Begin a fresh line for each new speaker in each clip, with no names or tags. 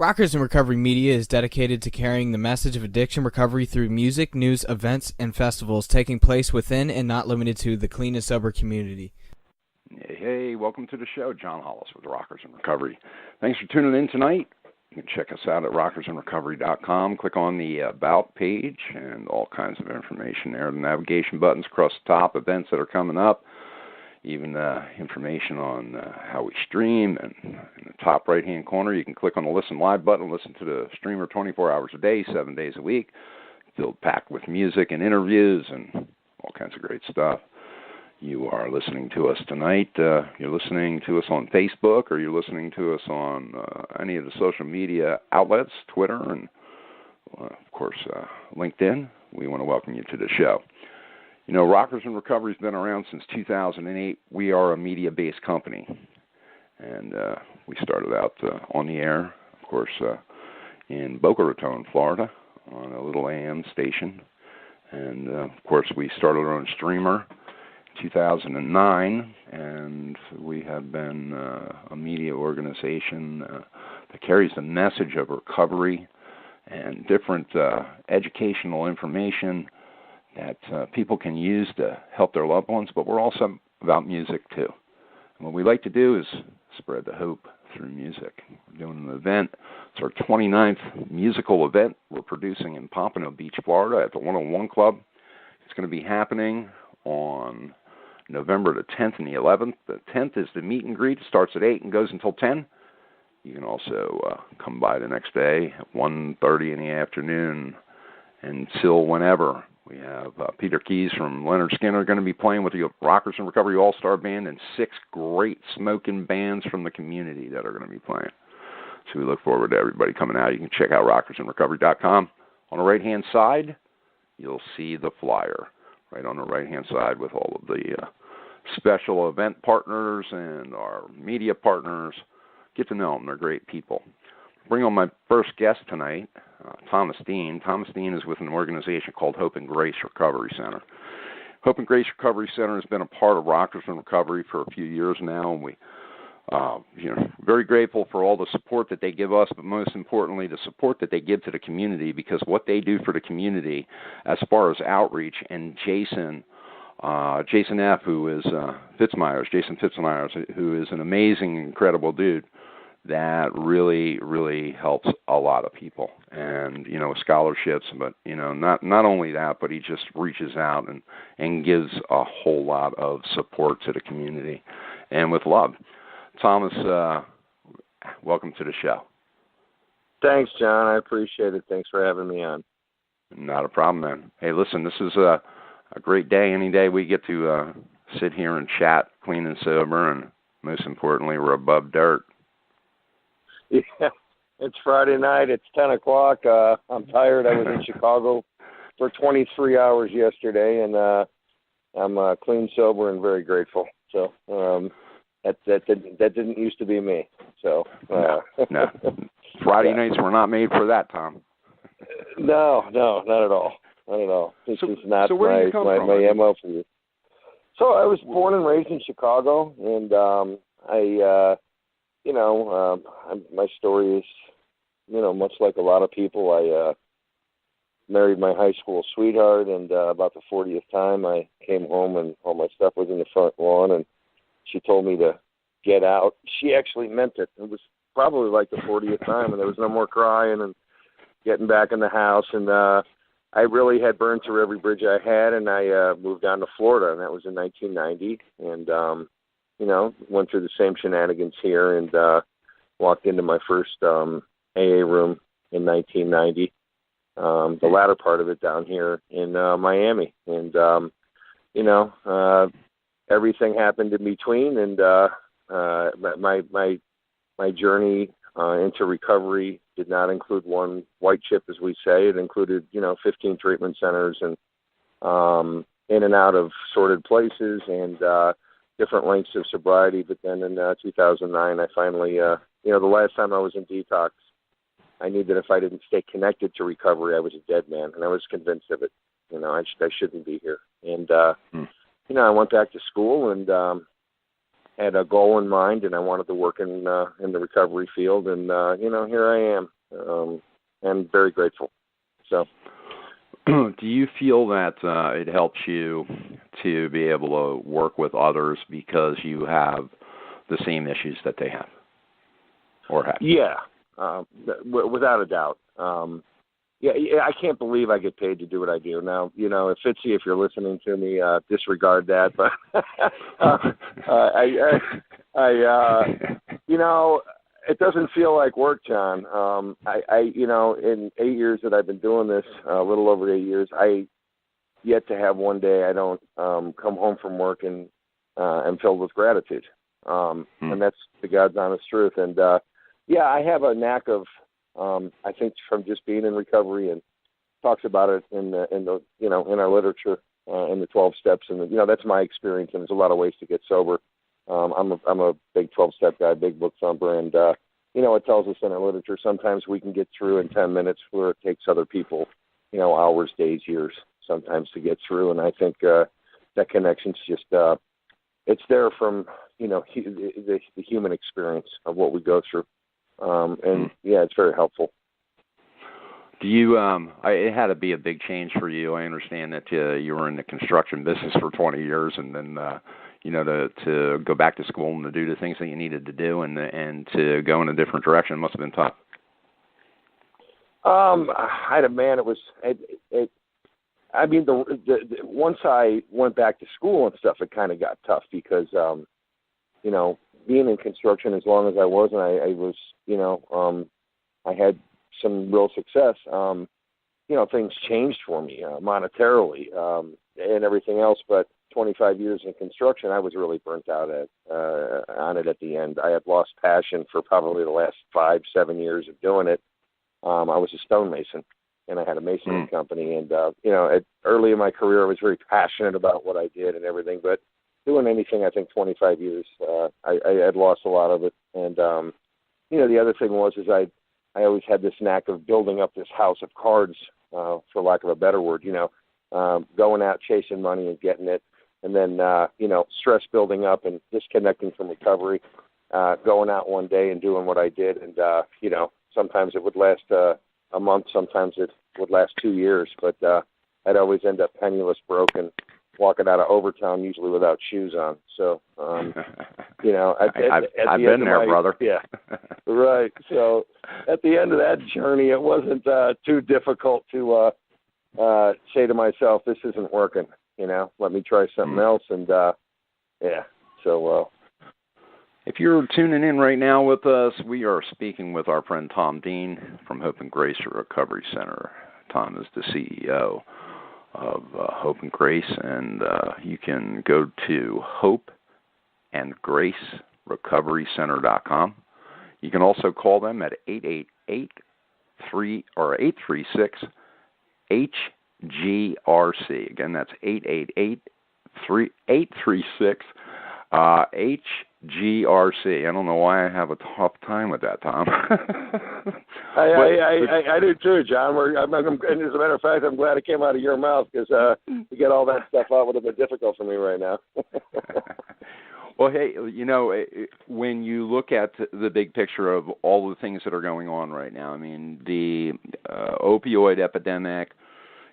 Rockers in Recovery Media is dedicated to carrying the message of addiction recovery through music, news, events, and festivals taking place within and not limited to the clean and sober community.
Hey, welcome to the show. John Hollis with Rockers in Recovery. Thanks for tuning in tonight. You can check us out at rockersinrecovery.com. Click on the About page and all kinds of information there. The navigation buttons across the top, events that are coming up, even information on how we stream. And in the top right-hand corner, you can click on the Listen Live button, listen to the streamer 24 hours a day, 7 days a week, filled packed with music and interviews and all kinds of great stuff. You are listening to us tonight. You're listening to us on Facebook, or you're listening to us on any of the social media outlets, Twitter, and, of course, LinkedIn. We want to welcome you to the show. You know, Rockers in Recovery has been around since 2008. We are a media-based company, and we started out on the air, of course, in Boca Raton, Florida, on a little AM station. And, of course, we started our own streamer 2009, and we have been a media organization that carries the message of recovery and different educational information that people can use to help their loved ones, but we're also about music too. And what we like to do is spread the hope through music. We're doing an event. It's our 29th musical event we're producing in Pompano Beach, Florida at the 101 Club. It's going to be happening on November the 10th and the 11th. The 10th is the meet and greet. It starts at 8 and goes until 10. You can also come by the next day at 1:30 in the afternoon until whenever. We have Peter Keys from Leonard Skinner going to be playing with the Rockers in Recovery All-Star Band and 6 great smoking bands from the community that are going to be playing. So we look forward to everybody coming out. You can check out rockersinrecovery.com. On the right-hand side, you'll see the flyer right on the right-hand side with all of the special event partners and our media partners. Get to know them. They're great people. Bring on my first guest tonight, Thomas Dean. Thomas Dean is with an organization called Hope and Grace Recovery Center. Hope and Grace Recovery Center has been a part of Rockers in Recovery for a few years now, and we very grateful for all the support that they give us, but most importantly, the support that they give to the community, because what they do for the community as far as outreach, and Jason F., who is Jason Fitzmyers, who is an amazing, incredible dude that really, really helps a lot of people, and, scholarships, but, not only that, but he just reaches out and gives a whole lot of support to the community, and with love. Thomas, welcome to the show.
Thanks, John. I appreciate it. Thanks for having me on.
Not a problem, man. Hey, listen, this is a great day. Any day we get to sit here and chat clean and sober, and most importantly, we're above dirt.
Yeah, it's Friday night. It's 10 o'clock. I'm tired. I was in Chicago for 23 hours yesterday, and I'm clean, sober, and very grateful. So that didn't used to be me. So
no. Friday nights were not made for that, Tom.
No, not at all. Not at all. This is not
my
MO for you. So I was born and raised in Chicago, and my story is, much like a lot of people. I married my high school sweetheart, and about the 40th time I came home and all my stuff was in the front lawn, and she told me to get out. She actually meant it. It was probably like the 40th time, and there was no more crying and getting back in the house. And I really had burned through every bridge I had, and I moved down to Florida, and that was in 1990. And, went through the same shenanigans here, and walked into my first AA room in 1990, the latter part of it down here in Miami. And, everything happened in between, and my journey into recovery did not include one white chip, as we say. It included, 15 treatment centers and in and out of sorted places and different lengths of sobriety. But then in 2009, I finally, the last time I was in detox, I knew that if I didn't stay connected to recovery, I was a dead man, and I was convinced of it. I shouldn't be here. And, I went back to school and had a goal in mind, and I wanted to work in the recovery field, and here I am. I'm very grateful. So,
do you feel that it helps you to be able to work with others because you have the same issues that they have, or have?
Yeah, without a doubt. I can't believe I get paid to do what I do. Now, if Fitzy, if you're listening to me, disregard that. But it doesn't feel like work, John. In 8 years that I've been doing this, a little over 8 years, I yet to have one day I don't come home from work and am filled with gratitude. And that's the God's honest truth. And I have a knack of, I think, from just being in recovery, and talks about it in our literature, in the 12 steps, and that's my experience. And there's a lot of ways to get sober. I'm a big 12-step guy, big book thumper, and it tells us in our literature sometimes we can get through in 10 minutes where it takes other people, hours, days, years, sometimes to get through. And I think that connection's just it's there from the human experience of what we go through. It's very helpful.
Do you? It had to be a big change for you. I understand that you were in the construction business for 20 years, and then to go back to school and to do the things that you needed to do, and to go in a different direction must have been tough.
It was. Once I went back to school and stuff, it kind of got tough because being in construction as long as I was, and I was, I had some real success. Things changed for me monetarily and everything else. But 25 years in construction, I was really burnt out on it at the end. I had lost passion for probably the last 5-7 years of doing it. I was a stonemason, and I had a masonry company. And early in my career, I was very passionate about what I did and everything. But doing anything, I think 25 years, I had lost a lot of it. And the other thing was I always had this knack of building up this house of cards, for lack of a better word, going out chasing money and getting it, and then, stress building up and disconnecting from recovery, going out one day and doing what I did. And, sometimes it would last a month, sometimes it would last 2 years, but I'd always end up penniless, broken, walking out of Overtown, usually without shoes on. So, I've
been there, brother.
Yeah, right. So at the end of that journey, it wasn't too difficult to say to myself, this isn't working, let me try something else. And,
if you're tuning in right now with us, we are speaking with our friend Tom Dean from Hope and Grace Recovery Center. Tom is the CEO of Hope and Grace, and you can go to hopeandgracerecoverycenter.com. You can also call them at 888-836-HGRC. Again, that's 888-836-HGRC. I don't know why I have a tough time with that, Tom.
I do too, John. And as a matter of fact, I'm glad it came out of your mouth, because to get all that stuff out would have been difficult for me right now.
Well, hey, when you look at the big picture of all the things that are going on right now, I mean, the opioid epidemic,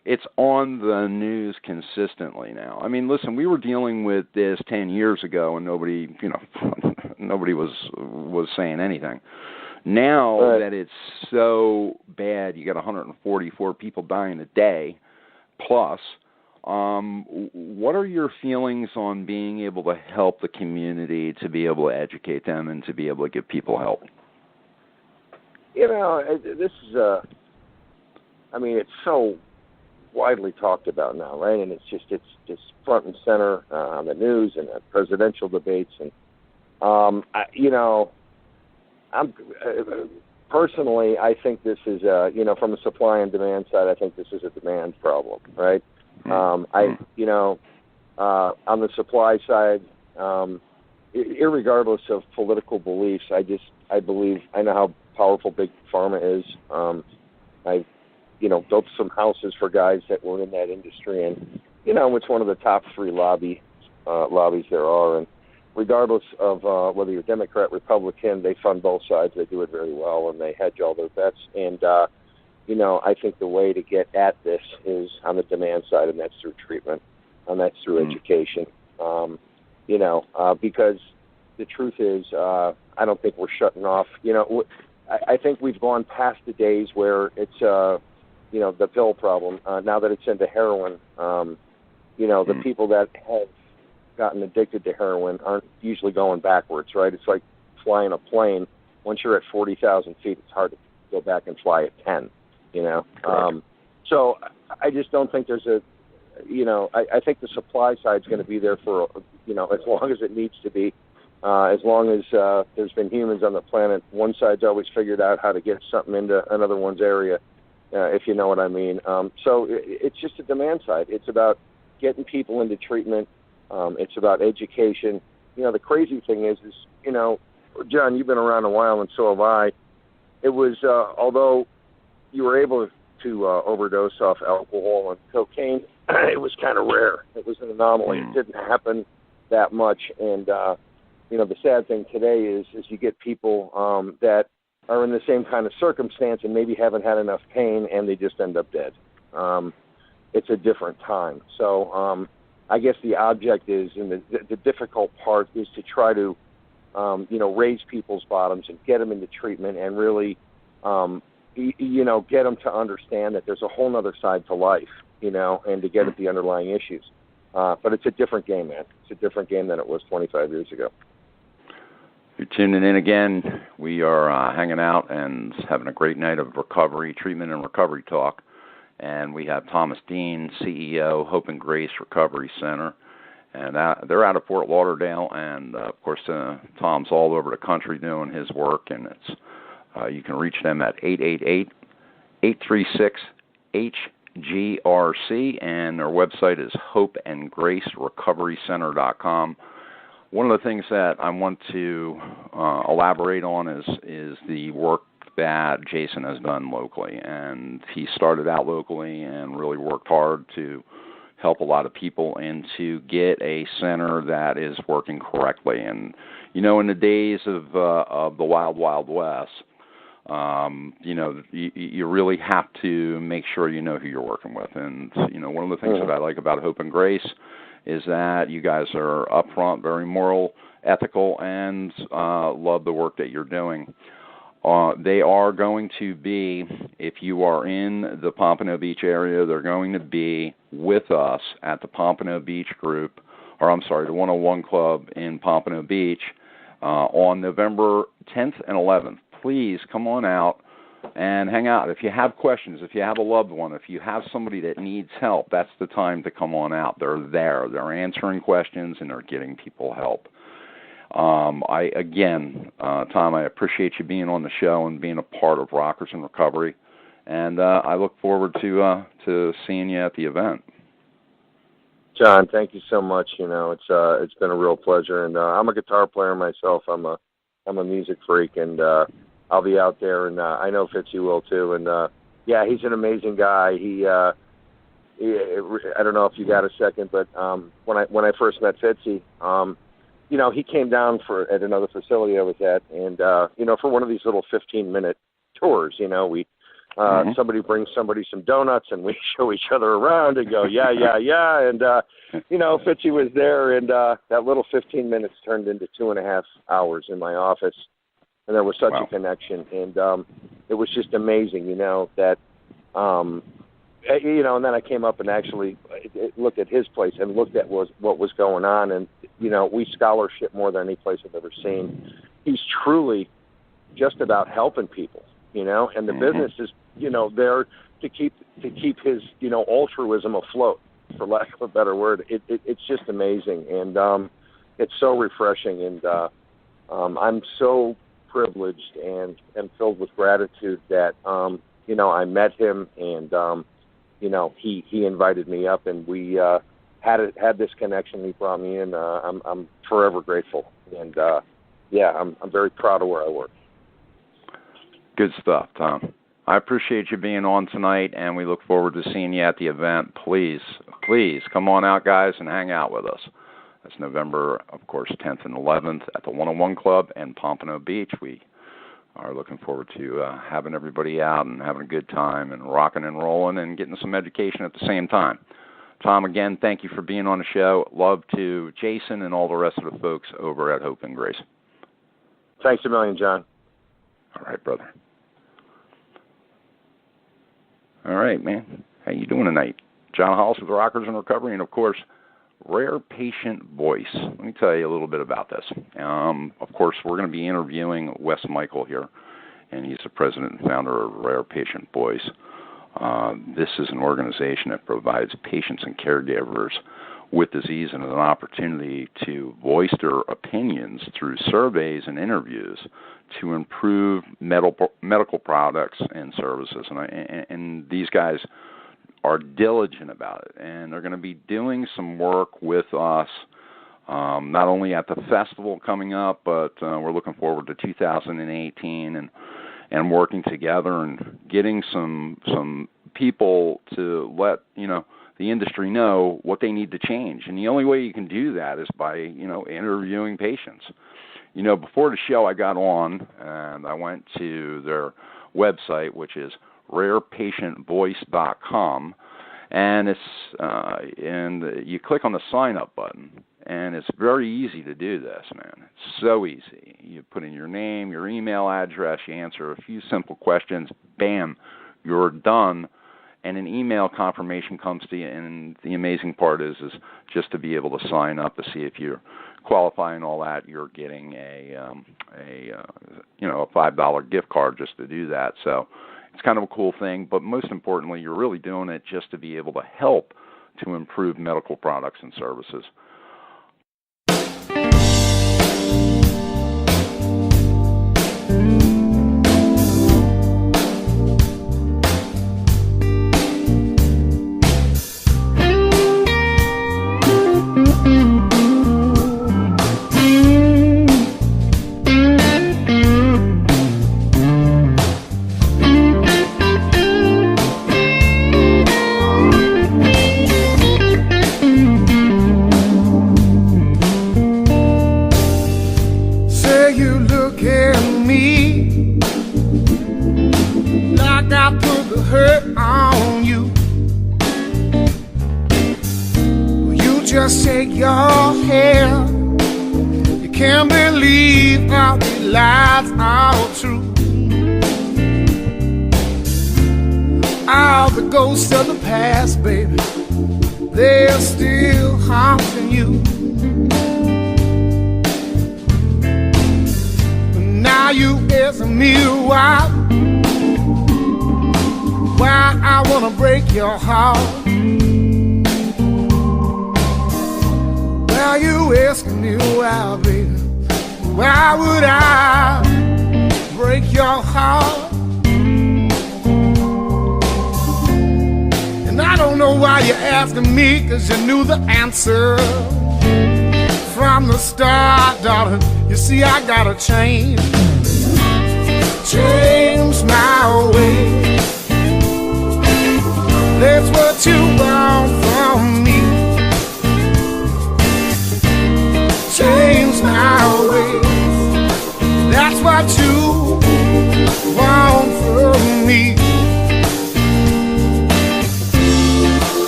it's on the news consistently now. I mean, listen, we were dealing with this 10 years ago, and nobody was saying anything. Now that it's so bad, you got 144 people dying a day plus. What are your feelings on being able to help the community, to be able to educate them, and to be able to give people help?
This is it's so widely talked about now, right? And it's just front and center on the news and the presidential debates. And I'm personally, I think this is from a supply and demand side, I think this is a demand problem, right? On the supply side, irregardless of political beliefs, I believe I know how powerful big pharma is. I've built some houses for guys that were in that industry, and it's one of the top 3 lobbies there are. And regardless of whether you're Democrat, Republican, they fund both sides. They do it very well, and they hedge all their bets. And, I think the way to get at this is on the demand side, and that's through treatment, and that's through education. Because the truth is, I don't think we're shutting off. I think we've gone past the days where it's, the pill problem. Now that it's into heroin, the people that have gotten addicted to heroin aren't usually going backwards, right? It's like flying a plane. Once you're at 40,000 feet, it's hard to go back and fly at 10, So I just don't think there's I think the supply side's going to be there for, as long as it needs to be. As long as there's been humans on the planet, one side's always figured out how to get something into another one's area, if you know what I mean. So it's just a demand side. It's about getting people into treatment. It's about education. The crazy thing is, John, you've been around a while, and so have I. It was, although you were able to overdose off alcohol and cocaine, it was kind of rare. It was an anomaly. It didn't happen that much. And, the sad thing today is you get people that are in the same kind of circumstance and maybe haven't had enough pain, and they just end up dead. It's a different time. So I guess the object is, and the difficult part is to try to, raise people's bottoms and get them into treatment and really, get them to understand that there's a whole other side to life, and to get at the underlying issues. But it's a different game, man. It's a different game than it was 25 years ago.
You're tuning in again. We are hanging out and having a great night of recovery, treatment, and recovery talk. And we have Thomas Dean, CEO, Hope and Grace Recovery Center. And they're out of Fort Lauderdale. And, of course, Tom's all over the country doing his work. And it's you can reach them at 888-836-HGRC. And their website is hopeandgracerecoverycenter.com. One of the things that I want to elaborate on is the work that Jason has done locally. And he started out locally and really worked hard to help a lot of people and to get a center that is working correctly. And, in the days of the Wild Wild West, you really have to make sure you know who you're working with. And, one of the things that I like about Hope and Grace is that you guys are upfront, very moral, ethical, and love the work that you're doing. They are going to be, if you are in the Pompano Beach area, they're going to be with us at the Pompano Beach Group, the 101 Club in Pompano Beach on November 10th and 11th. Please come on out and hang out. If you have questions, if you have a loved one, if you have somebody that needs help, that's the time to come on out. They're there. They're answering questions, and they're getting people help. Tom, I appreciate you being on the show and being a part of Rockers in Recovery, and I look forward to seeing you at the event.
John, thank you so much. It's been a real pleasure, and I'm a guitar player myself. I'm a music freak, and I'll be out there, and I know Fitzy will too. And he's an amazing guy. I don't know if you got a second, but when I first met Fitzy, he came down at another facility I was at, and for one of these little 15-minute tours, we somebody brings somebody some donuts, and we show each other around and go, yeah, and Fitzy was there, and that little 15 minutes turned into 2.5 hours in my office, and there was such a connection, and it was just amazing, that. And then I came up and actually looked at his place and looked at what was going on, and we scholarship more than any place I've ever seen. He's truly just about helping people, and the business is there to keep his altruism afloat, for lack of a better word. It's just amazing, and it's so refreshing, and I'm so privileged and filled with gratitude that I met him, and he invited me up, and we had this connection. He brought me in. I'm forever grateful, and I'm very proud of where I work.
Good stuff, Tom. I appreciate you being on tonight, and we look forward to seeing you at the event. Please come on out, guys, and hang out with us. That's November, of course, 10th and 11th at the 101 Club in Pompano Beach. We are looking forward to having everybody out and having a good time and rocking and rolling and getting some education at the same time. Tom, again, thank you for being on the show. Love to Jason and all the rest of the folks over at Hope and Grace.
Thanks a million, John.
All right, brother. All right, man. How you doing tonight? John Hollis with Rockers in Recovery, and, of course, Rare Patient Voice. Let me tell you a little bit about this. Of course, we're going to be interviewing Wes Michael here, and he's the president and founder of Rare Patient Voice. This is an organization that provides patients and caregivers with disease and an opportunity to voice their opinions through surveys and interviews to improve medical products and services. And these guys are diligent about it, and they're going to be doing some work with us, not only at the festival coming up, but we're looking forward to 2018 and working together and getting some people to let the industry know what they need to change. And the only way you can do that is by interviewing patients. Before the show, I got on and I went to their website, which is RAREPatientVoice.com, and and you click on the sign up button, and it's very easy to do this, man. It's so easy. You put in your name, your email address, you answer a few simple questions, bam, you're done, and an email confirmation comes to you. And the amazing part is just to be able to sign up to see if you're qualify and all that. You're getting a $5 gift card just to do that. So it's kind of a cool thing, but most importantly, you're really doing it just to be able to help to improve medical products and services.
Just shake your head. You can't believe how these lies are true. All the ghosts of the past, baby, they're still haunting you. But now you ask me why I wanna break your heart. Now you asking me why, baby? Why would I break your heart? And I don't know why you're asking me, 'cause you knew the answer from the start, darling. You see, I gotta change my ways. That's what you want from me. Change my ways. That's what you want from me.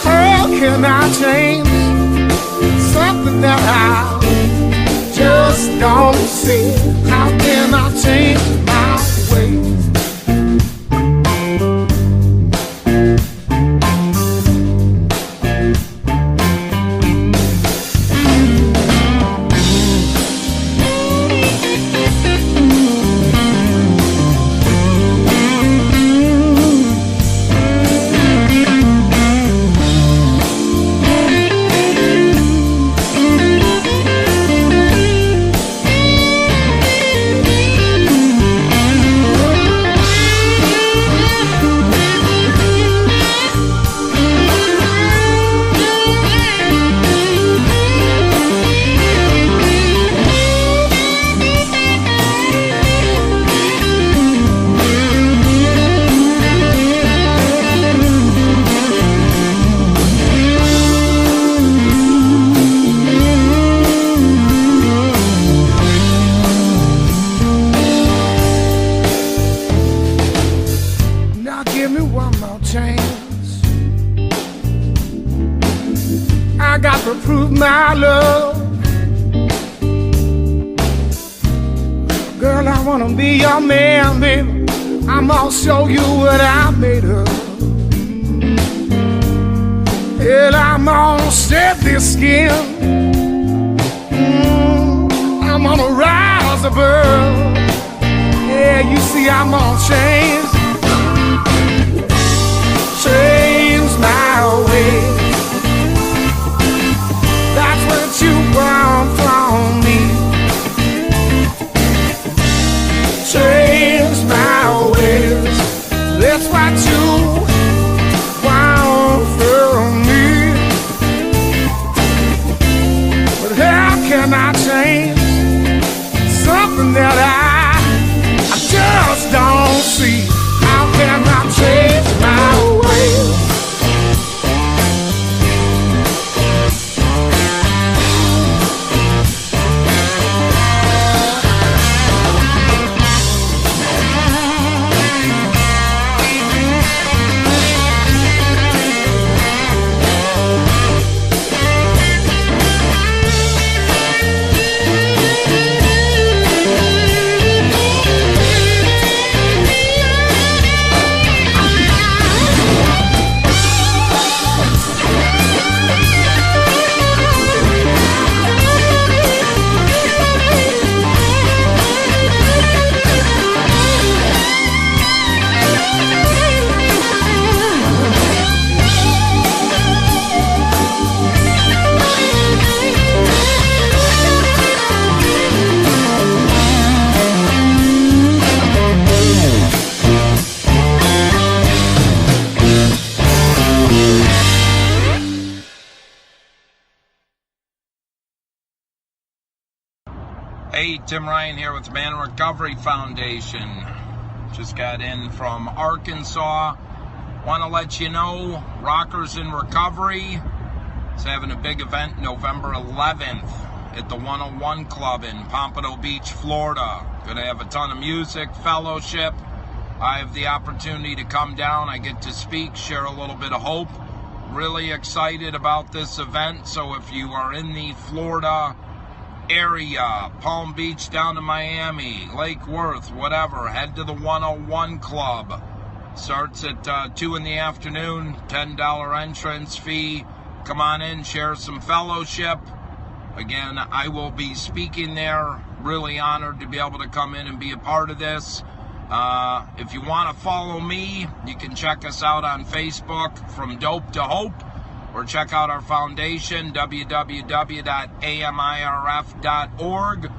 How can I change something that I just don't see? How can I change my ways? give me one more chance. I got to prove my love. Girl, I wanna be your man, baby. I'm gonna show you what I'm made of. Hell, I'm gonna shed this skin. I'm gonna rise above. Yeah, you see, I'm gonna change my ways. That's what you want from me. Change my ways. That's what you want from me. But how can I change something that I just don't see? How can I change my ways?
Hey, Tim Ryan here with the Man in Recovery Foundation. Just got in from Arkansas. Want to let you know, Rockers in Recovery is having a big event November 11th at the 101 Club in Pompano Beach, Florida. Going to have a ton of music, fellowship. I have the opportunity to come down. I get to speak, share a little bit of hope. Really excited about this event. So if you are in the Florida area, Palm Beach down to Miami, Lake Worth, whatever, head to the 101 Club. Starts at 2 in the afternoon, $10 entrance fee. Come on in, share some fellowship. Again, I will be speaking there. Really honored to be able to come in and be a part of this. If you want to follow me, you can check us out on Facebook, From Dope to Hope, or check out our foundation, www.amirf.org,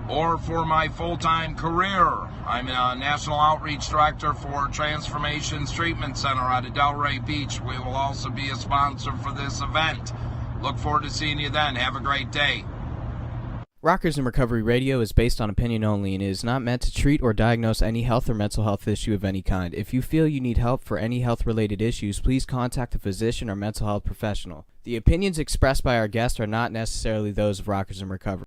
or for my full-time career, I'm a National Outreach Director for Transformations Treatment Center out of Delray Beach. We will also be a sponsor for this event. Look forward to seeing you then. Have a great day.
Rockers in Recovery Radio is based on opinion only and is not meant to treat or diagnose any health or mental health issue of any kind. If you feel you need help for any health-related issues, please contact a physician or mental health professional. The opinions expressed by our guests are not necessarily those of Rockers in Recovery.